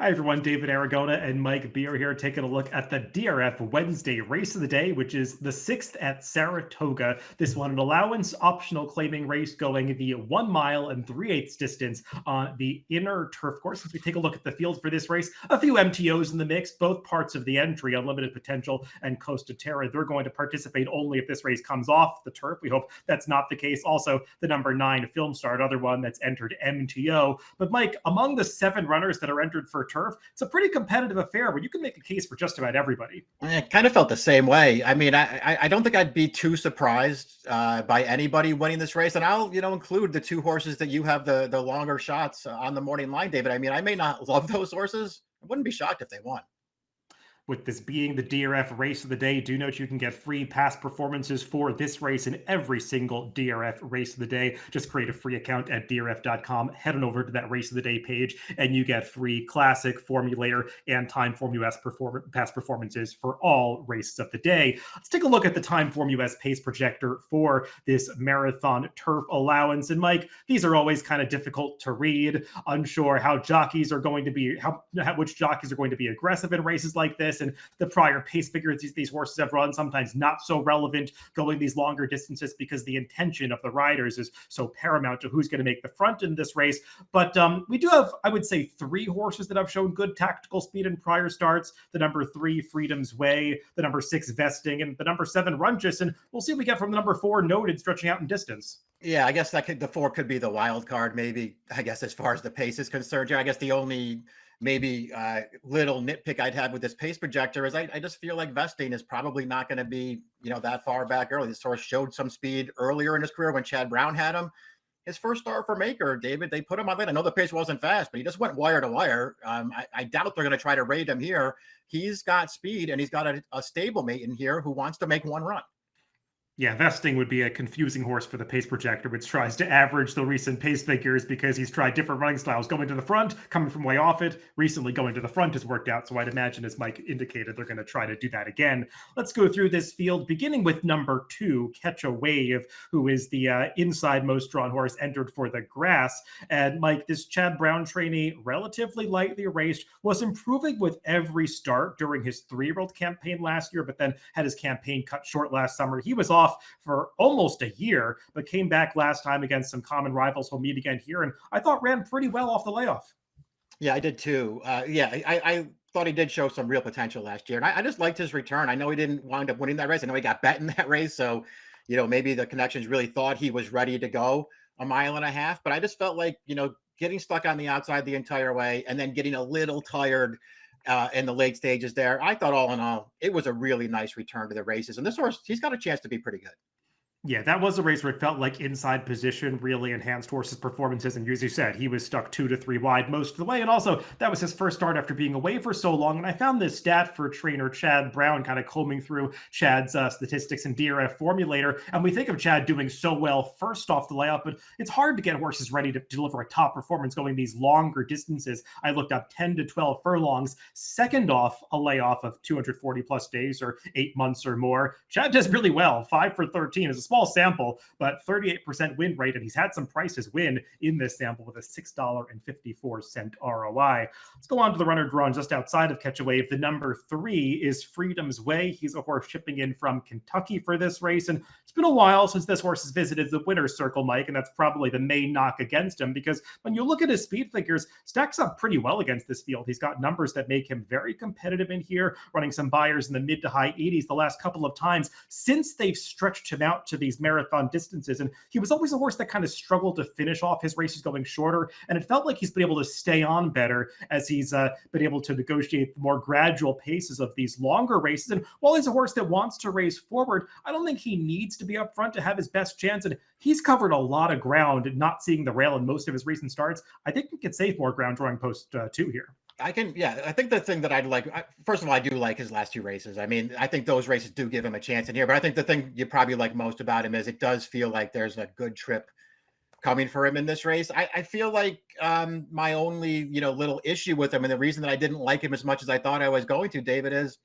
Hi, everyone. David Aragona and Mike Beer here taking a look at the DRF Wednesday race of the day, which is the sixth at Saratoga. This one, an allowance optional claiming race going the 1 mile and 3/8 distance on the inner turf course. As we take a look at the field for this race, a few MTOs in the mix, both parts of the entry, Unlimited Potential and Costa Terra. They're going to participate only if this race comes off the turf. We hope that's not the case. Also, the number 9 Film Star, another one that's entered MTO. But Mike, among the 7 runners that are entered for turf, it's a pretty competitive affair where you can make a case for just about everybody. I kind of felt the same way. I mean, I don't think I'd be too surprised by anybody winning this race. And I'll, include the 2 horses that you have the longer shots on the morning line, David. I mean, I may not love those horses. I wouldn't be shocked if they won. With this being the DRF race of the day, do note you can get free past performances for this race and every single DRF race of the day. Just create a free account at DRF.com, head on over to that race of the day page, and you get free classic, formulator, and Timeform US past performances for all races of the day. Let's take a look at the Timeform US pace projector for this marathon turf allowance. And Mike, these are always kind of difficult to read, unsure how jockeys are going to be, which jockeys are going to be aggressive in races like this. And the prior pace figures these horses have run, sometimes not so relevant going these longer distances because the intention of the riders is so paramount to who's going to make the front in this race. But we do have, I would say, 3 horses that have shown good tactical speed in prior starts. The number 3, Freedom's Way, the number 6, Vesting, and the number 7, Rungius. And we'll see what we get from the number 4, Noted, stretching out in distance. Yeah, I guess the 4 could be the wild card, maybe, I guess, as far as the pace is concerned. Yeah, I guess the only maybe little nitpick I'd have with this pace projector is I just feel like Vesting is probably not going to be, that far back early. This horse showed some speed earlier in his career when Chad Brown had him. His first start for Maker, David, they put him on late. I know the pace wasn't fast, but he just went wire to wire. I doubt they're going to try to raid him here. He's got speed, and he's got a stablemate in here who wants to make one run. Yeah, Vesting would be a confusing horse for the pace projector, which tries to average the recent pace figures because he's tried different running styles, going to the front, coming from way off it. Recently, going to the front has worked out, so I'd imagine, as Mike indicated, they're going to try to do that again. Let's go through this field, beginning with number 2, Catch a Wave, who is the inside most drawn horse entered for the grass. And Mike, this Chad Brown trainee, relatively lightly raced, was improving with every start during his 3-year-old campaign last year, but then had his campaign cut short last summer. He was off for almost a year, but came back last time against some common rivals. He'll meet again here, and I thought ran pretty well off the layoff. Yeah, I did too. I thought he did show some real potential last year, and I just liked his return. I know he didn't wind up winning that race. I know he got bet in that race, so maybe the connections really thought he was ready to go 1.5 miles, but I just felt like getting stuck on the outside the entire way and then getting a little tired in the late stages there. I thought all in all, it was a really nice return to the races. And this horse, he's got a chance to be pretty good. Yeah, that was a race where it felt like inside position really enhanced horses' performances. And as you said, he was stuck 2 to 3 wide most of the way. And also, that was his first start after being away for so long. And I found this stat for trainer Chad Brown kind of combing through Chad's statistics and DRF formulator. And we think of Chad doing so well first off the layout, but it's hard to get horses ready to deliver a top performance going these longer distances. I looked up 10 to 12 furlongs, second off a layoff of 240 plus days or 8 months or more. Chad does really well. 5 for 13 is a small sample, but 38% win rate, and he's had some prices win in this sample with a $6.54 ROI. Let's go on to the runner drawn just outside of Catch a Wave. The number 3 is Freedom's Way. He's a horse shipping in from Kentucky for this race, and it's been a while since this horse has visited the winner's circle, Mike, and that's probably the main knock against him, because when you look at his speed figures, stacks up pretty well against this field. He's got numbers that make him very competitive in here, running some buyers in the mid to high 80s the last couple of times since they've stretched him out to these marathon distances. And he was always a horse that kind of struggled to finish off his races going shorter. And it felt like he's been able to stay on better as he's been able to negotiate the more gradual paces of these longer races. And while he's a horse that wants to race forward, I don't think he needs to be up front to have his best chance. And he's covered a lot of ground, not seeing the rail in most of his recent starts. I think he could save more ground drawing post 2 here. I think the thing that I'd like, first of all, I do like his last 2 races. I mean, I think those races do give him a chance in here, but I think the thing you probably like most about him is it does feel like there's a good trip coming for him in this race. I feel like my only, little issue with him, and the reason that I didn't like him as much as I thought I was going to, David, is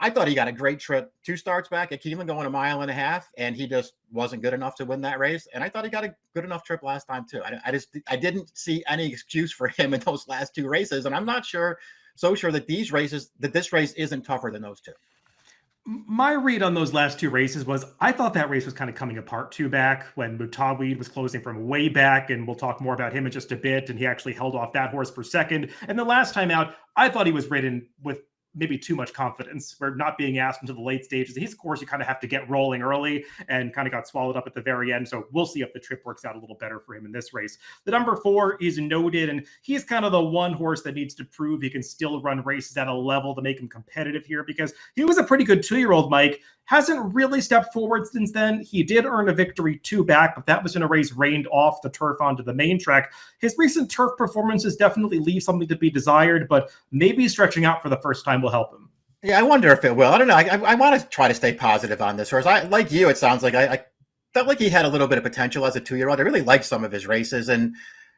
I thought he got a great trip 2 starts back at Keeneland going 1.5 miles, and he just wasn't good enough to win that race. And I thought he got a good enough trip last time too. I didn't see any excuse for him in those last 2 races, and I'm not sure that this race isn't tougher than those two. My read on those last 2 races was I thought that race was kind of coming apart too back when Mutaawid was closing from way back, and we'll talk more about him in just a bit, and he actually held off that horse for second. And the last time out, I thought he was ridden with maybe too much confidence. We're not being asked into the late stages. He's, of course, you kind of have to get rolling early and kind of got swallowed up at the very end. So we'll see if the trip works out a little better for him in this race. The number 4 is Noted, and he's kind of the one horse that needs to prove he can still run races at a level to make him competitive here, because he was a pretty good 2-year-old, Mike. Hasn't really stepped forward since then. He did earn a victory 2 back, but that was in a race rained off the turf onto the main track. His recent turf performances definitely leave something to be desired, but maybe stretching out for the first time will help him. Yeah, I wonder if it will. I don't know. I want to try to stay positive on this horse. Like you, it sounds like I felt like he had a little bit of potential as a 2-year-old. I really liked some of his races, and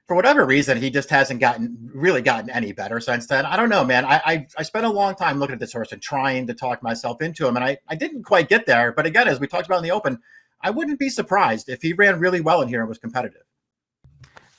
for whatever reason, he just hasn't gotten any better since then. I don't know, man. I spent a long time looking at this horse and trying to talk myself into him, and I didn't quite get there. But again, as we talked about in the Open, I wouldn't be surprised if he ran really well in here and was competitive.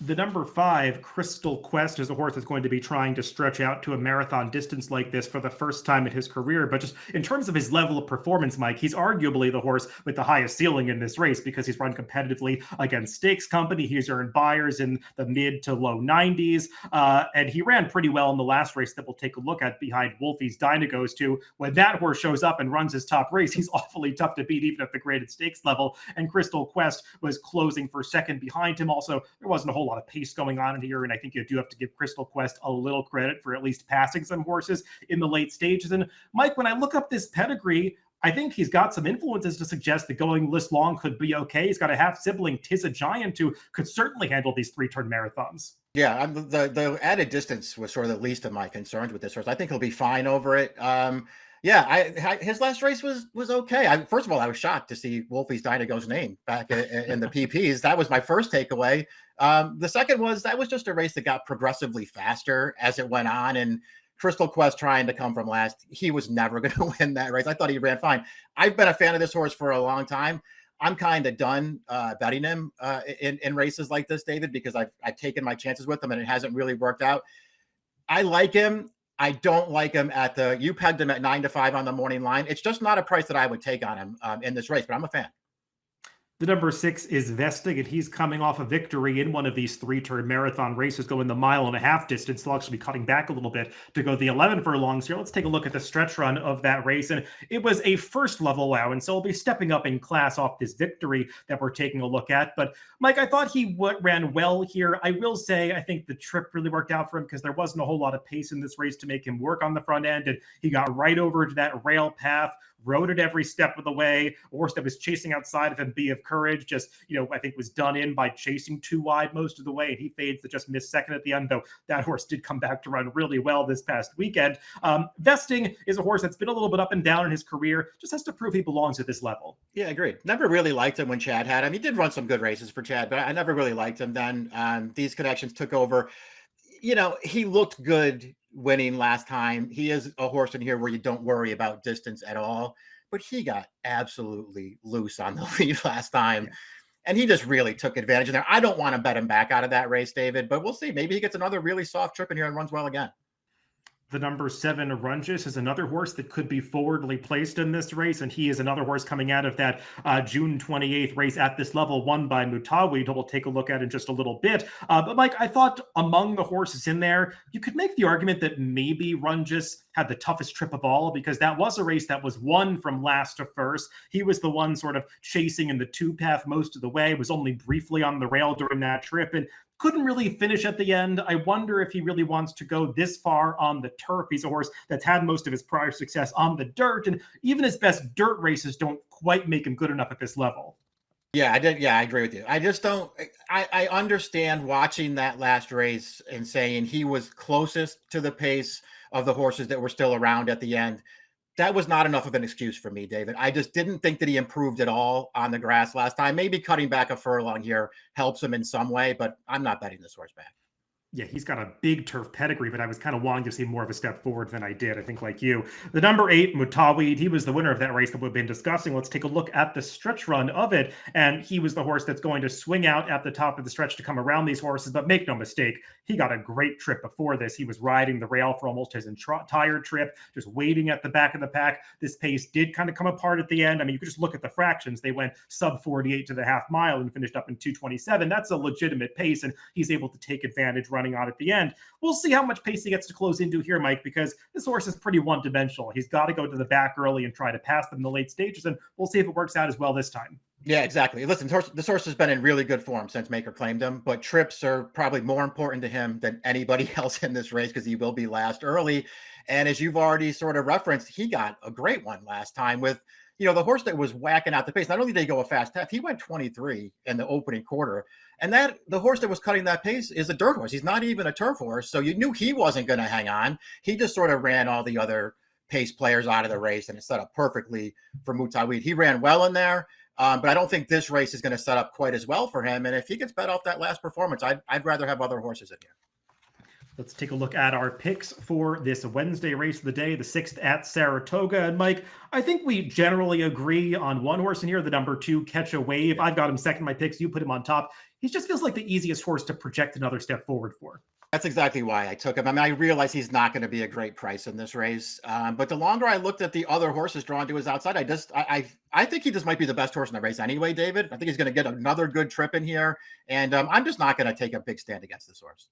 The number 5, Crystal Quest, is a horse that's going to be trying to stretch out to a marathon distance like this for the first time in his career. But just in terms of his level of performance, Mike, he's arguably the horse with the highest ceiling in this race because he's run competitively against Stakes Company. He's earned buyers in the mid to low 90s. And he ran pretty well in the last race that we'll take a look at behind Wolfie's Dynagos too. When that horse shows up and runs his top race, he's awfully tough to beat even at the graded stakes level. And Crystal Quest was closing for second behind him. Also, there wasn't a whole lot of pace going on in here, and I think you do have to give Crystal Quest a little credit for at least passing some horses in the late stages. And Mike, when I look up this pedigree, I think he's got some influences to suggest that going this long could be okay. He's got a half sibling, Tis a Giant, who could certainly handle these 3-turn marathons. Yeah, the added distance was sort of the least of my concerns with this horse. I think he'll be fine over it. His last race was okay. First of all, I was shocked to see Wolfie's Dynagos name back in the PPs. That was my first takeaway. The second was that was just a race that got progressively faster as it went on, and Crystal Quest trying to come from last, he was never going to win that race. I thought he ran fine. I've been a fan of this horse for a long time. I'm kind of done betting him in races like this, David, because I've taken my chances with him and it hasn't really worked out. I like him. I don't like him you pegged him at 9-5 on the morning line. It's just not a price that I would take on him in this race, but I'm a fan. The number 6 is Vestig, and he's coming off a victory in one of these 3-turn marathon races, going the 1.5-mile distance. He'll actually be cutting back a little bit to go the 11 furlongs here. Let's take a look at the stretch run of that race. And it was a first level allowance, so he'll be stepping up in class off this victory that we're taking a look at. But Mike, I thought he ran well here. I will say, I think the trip really worked out for him because there wasn't a whole lot of pace in this race to make him work on the front end. And he got right over to that rail path, rode it every step of the way. A horse that was chasing outside of him, Be of Courage, just, I think was done in by chasing too wide most of the way. And he fades to just miss second at the end, though that horse did come back to run really well this past weekend. Vesting is a horse that's been a little bit up and down in his career, just has to prove he belongs at this level. Yeah, agreed. Never really liked him when Chad had him. He did run some good races for Chad, but I never really liked him then. These connections took over. He looked good winning last time. He is a horse in here where you don't worry about distance at all, but he got absolutely loose on the lead last time. And he just really took advantage of there. I don't want to bet him back out of that race, David, but we'll see. Maybe he gets another really soft trip in here and runs well again. The number 7, Rungius, is another horse that could be forwardly placed in this race, and he is another horse coming out of that June 28th race at this level, won by Mutaawid, who we'll take a look at in just a little bit. But Mike, I thought among the horses in there, you could make the argument that maybe Rungius had the toughest trip of all, because that was a race that was won from last to first. He was the one sort of chasing in the 2-path most of the way, was only briefly on the rail during that trip, and couldn't really finish at the end. I wonder if he really wants to go this far on the turf. He's a horse that's had most of his prior success on the dirt, and even his best dirt races don't quite make him good enough at this level. Yeah, I did. Yeah, I agree with you. I just don't, I understand watching that last race and saying he was closest to the pace of the horses that were still around at the end. That was not enough of an excuse for me, David. I just didn't think that he improved at all on the grass last time. Maybe cutting back a furlong here helps him in some way, but I'm not betting this horse back. Yeah, he's got a big turf pedigree, but I was kind of wanting to see more of a step forward than I did, I think, like you. The number 8, Mutaawid, he was the winner of that race that we've been discussing. Let's take a look at the stretch run of it. And he was the horse that's going to swing out at the top of the stretch to come around these horses. But make no mistake, he got a great trip before this. He was riding the rail for almost his entire trip, just waiting at the back of the pack. This pace did kind of come apart at the end. I mean, you could just look at the fractions. They went sub 48 to the half mile and finished up in 2:27. That's a legitimate pace, and he's able to take advantage running on at the end. We'll see how much pace he gets to close into here, Mike, because this horse is pretty one-dimensional. He's got to go to the back early and try to pass them in the late stages, and we'll see if it works out as well this time. Yeah, exactly. Listen, this horse has been in really good form since Maker claimed him, but trips are probably more important to him than anybody else in this race because he will be last early. And as you've already sort of referenced, he got a great one last time with, the horse that was whacking out the pace. Not only did he go a fast half, he went 23 in the opening quarter. And the horse that was cutting that pace is a dirt horse. He's not even a turf horse. So you knew he wasn't going to hang on. He just sort of ran all the other pace players out of the race, and it set up perfectly for Mutaawid. He ran well in there. But I don't think this race is going to set up quite as well for him. And if he gets bet off that last performance, I'd rather have other horses in here. Let's take a look at our picks for this Wednesday race of the day, the 6th at Saratoga. And Mike, I think we generally agree on one horse in here, the number 2, Catch a Wave. I've got him second in my picks. You put him on top. He just feels like the easiest horse to project another step forward for. That's exactly why I took him. I mean, I realize he's not going to be a great price in this race. But the longer I looked at the other horses drawn to his outside, I think he just might be the best horse in the race anyway, David. I think he's going to get another good trip in here. And I'm just not going to take a big stand against this horse.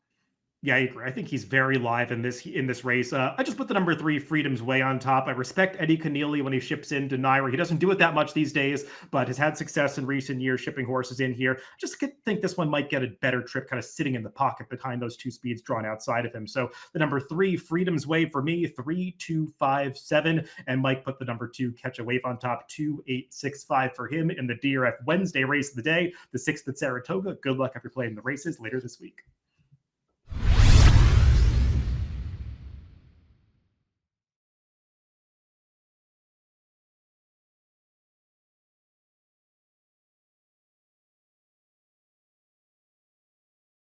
Yeah, I agree. I think he's very live in this race. I just put the number 3, Freedom's Way, on top. I respect Eddie Keneally when he ships into Naira. He doesn't do it that much these days, but has had success in recent years shipping horses in here. Just think this one might get a better trip, kind of sitting in the pocket behind those 2 speeds drawn outside of him. So the number 3, Freedom's Way for me, 3, 2, 5, 7, and Mike put the number 2, Catch a Wave, on top, 2, 8, 6, 5 for him in the DRF Wednesday race of the day, the 6th at Saratoga. Good luck if you're playing the races later this week.